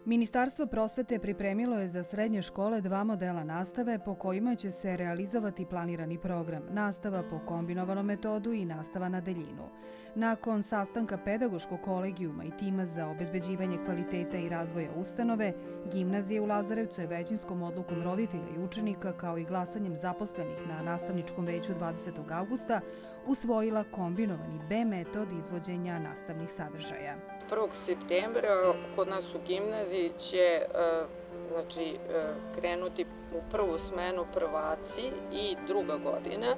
Ministarstvo prosvete pripremilo je za srednje škole dva modela nastave po kojima će se realizovati planirani program, nastava po kombinovanom metodu i nastava na daljinu. Nakon sastanka pedagoškog kolegijuma i tima za obezbeđivanje kvaliteta i razvoja ustanove, gimnazija u Lazarevcu je većinskom odlukom roditelja i učenika, kao i glasanjem zaposlenih na nastavničkom veću 20. avgusta, usvojila kombinovani B metod izvođenja nastavnih sadržaja. 1. septembra kod nas u gimnaziji će krenuti u prvu smenu prvaci i druga godina,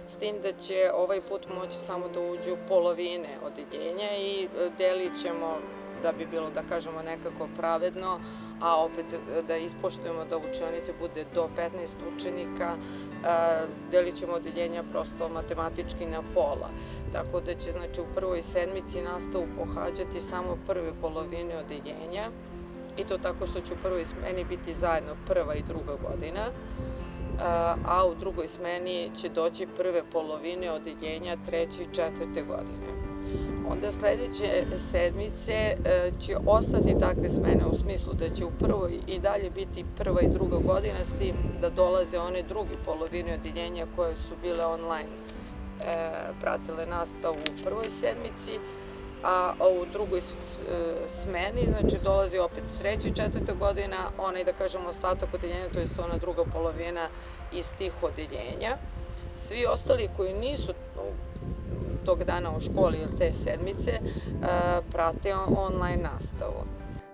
s tim da će ovaj put moći samo da uđu polovine odeljenja i delit ćemo, da bi bilo, da kažemo, nekako pravedno, a opet da ispoštujemo da učionice bude do 15 učenika, delit ćemo odeljenja prosto matematički na pola. Tako da će u prvoj sedmici nastavu pohađati samo prve polovine odeljenja, i to tako što će u prvoj smeni biti zajedno prva i druga godina, a u drugoj smeni će doći prve polovine odeljenja treće i četvrte godine. Onda sledeće sedmice će ostati takve smene u smislu da će u prvoj i dalje biti prva i druga godina, s tim da dolaze one druge polovine odeljenja koje su bile online, pratile nastavu u prvoj sedmici, a u drugoj smeni dolazi opet treća i četvrta godina, onaj, da kažemo, ostatak odeljenja, to je ona druga polovina iz tih odeljenja. Svi ostali koji nisu tog dana u školi ili te sedmice prate online nastavu.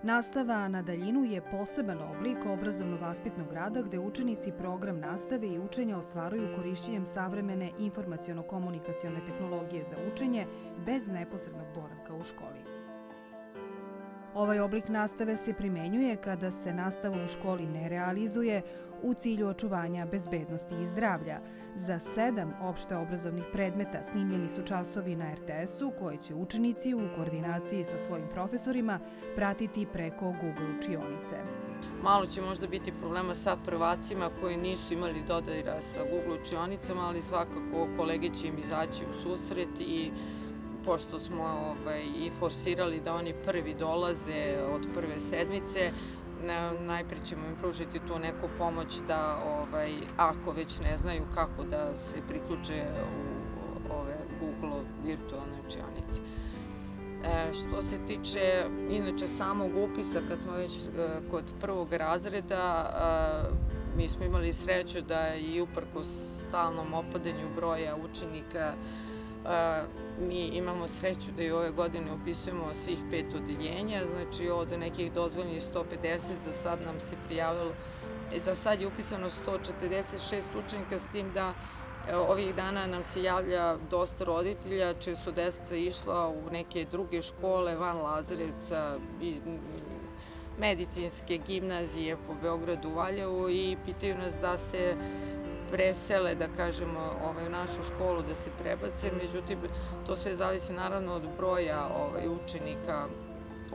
Nastava na daljinu je poseban oblik obrazovno-vaspitnog rada gde učenici program nastave i učenja ostvaruju korišćenjem savremene informaciono-komunikacione tehnologije za učenje bez neposrednog boravka u školi. Ovaj oblik nastave se primenjuje kada se nastava u školi ne realizuje u cilju očuvanja bezbednosti i zdravlja. Za 7 opšte obrazovnih predmeta snimljeni su časovi na RTS-u koje će učenici u koordinaciji sa svojim profesorima pratiti preko Google učionice. Malo će možda biti problema sa prvacima koji nisu imali dodira sa Google učionicama, ali svakako kolege će im izaći u susret, i pošto smo i forsirali da oni prvi dolaze od prve sedmice, najpre ćemo im pružiti tu neku pomoć da, ako već ne znaju kako da se priključe u ove Google virtualne učionice. Što se tiče inače samog upisa, kad smo već kod prvog razreda, mi smo imali sreću da i uprkos stalnom opadanju broja učenika mi imamo sreću da i ove godine upisujemo svih 5 odeljenja, od nekih dozvoljenih 150, za sad nam se prijavilo, za sad je upisano 146 učenika, s tim da ovih dana nam se javlja dosta roditelja čije su deca išla u neke druge škole van Lazarevca, medicinske gimnazije po Beogradu, Valjevu, i pitaju nas da se presele, da kažemo, u našu školu, da se prebace. Međutim, to sve zavisi naravno od broja učenika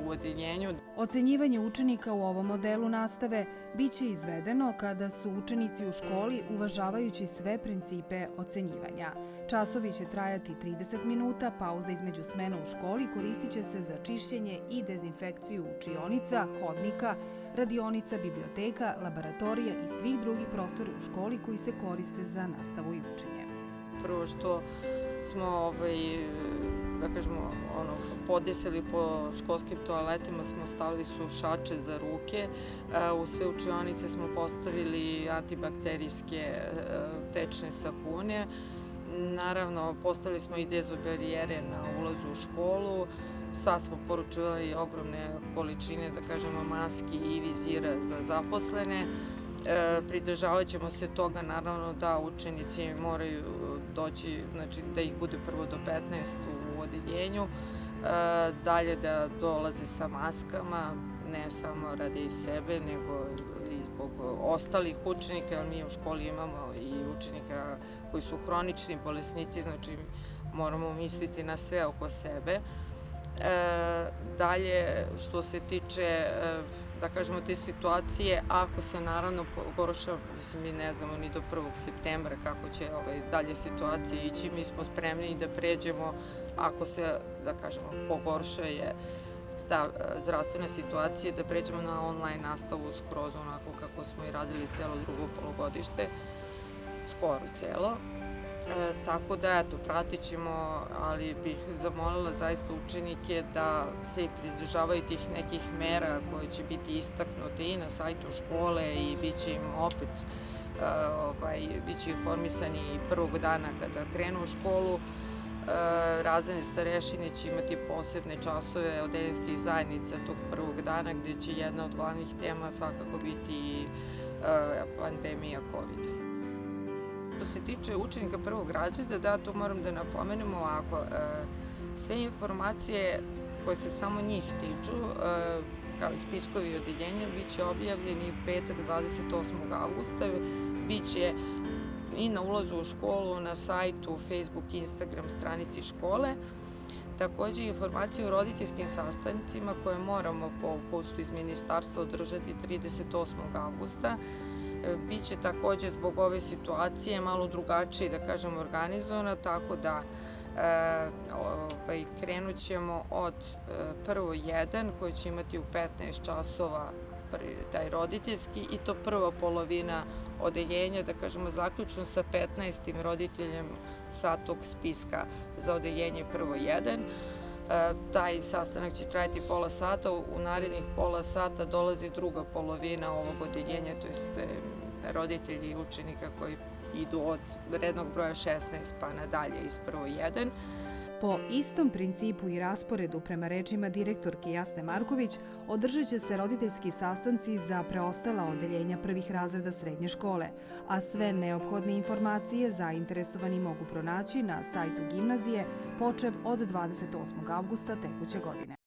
u odeljenju. Ocenjivanje učenika u ovom modelu nastave biće izvedeno kada su učenici u školi, uvažavajući sve principe ocenjivanja. Časovi će trajati 30 minuta, pauza između smena u školi koristit će se za čišćenje i dezinfekciju učionica, hodnika, radionica, biblioteka, laboratorija i svih drugih prostora u školi koji se koriste za nastavu i učenje. Prvo što smo, da kažemo, podesili po školskim toaletima, smo stavili sušače za ruke, u sve učionice smo postavili antibakterijske tečne sapune, naravno postavili smo i dezobarijere na ulazu u školu, sad smo poručivali ogromne količine, da kažemo, maski i vizira za zaposlene. Pridržavat ćemo se toga, naravno, da učenici moraju doći, da ih bude prvo do 15 u odeljenju, dalje da dolaze sa maskama, ne samo radi sebe, nego i zbog ostalih učenika, jer mi u školi imamo i učenika koji su hronični bolesnici, moramo misliti na sve oko sebe. Dalje, što se tiče, da kažemo, te situacije, ako se naravno pogorša, mi ne znamo ni do 1. septembra kako će dalje situacija ići, mi smo spremni da pređemo, ako se, da kažemo, pogorša je ta zdravstvena situacija da pređemo na online nastavu skroz onako kako smo i radili celo drugo polugodište, skoro celo. Tako da, eto, pratit ćemo, ali bih zamolila zaista učenike da se pridržavaju tih nekih mera koje će biti istaknute i na sajtu škole i bit će im opet, bit će informisani prvog dana kada krenu u školu. Razredne starešine će imati posebne časove odeljenskih zajednica tog prvog dana gde će jedna od glavnih tema svakako biti pandemija COVID. Što se tiče učenika prvog razreda, da, to moram da napomenemo ovako, sve informacije koje se samo njih tiču, kao i spiskovi odeljenja, bit će objavljeni petak 28. avgusta, bit će i na ulazu u školu, na sajtu, Facebook i Instagram stranici škole. Takođe, informacije o roditeljskim sastancima koje moramo po upustu iz ministarstva održati 38. avgusta. Biće takođe zbog ove situacije malo drugačije, da kažem, organizovana, tako da krenut ćemo od prvo 1 koji će imati u 15 časova taj roditeljski i to prva polovina odeljenja, da kažemo zaključno sa 15. roditeljem sa tog spiska za odeljenje prvo 1. Taj sastanak će trajati pola sata, u narednih pola sata dolazi druga polovina ovog odeljenja, to jest roditelji učenika koji idu od rednog broja 16 pa nadalje iz prvo 1. Po istom principu i rasporedu, prema rečima direktorke Jasne Marković, održat će se roditeljski sastanci za preostala odeljenja prvih razreda srednje škole, a sve neophodne informacije zainteresovani mogu pronaći na sajtu gimnazije počev od 28. avgusta tekuće godine.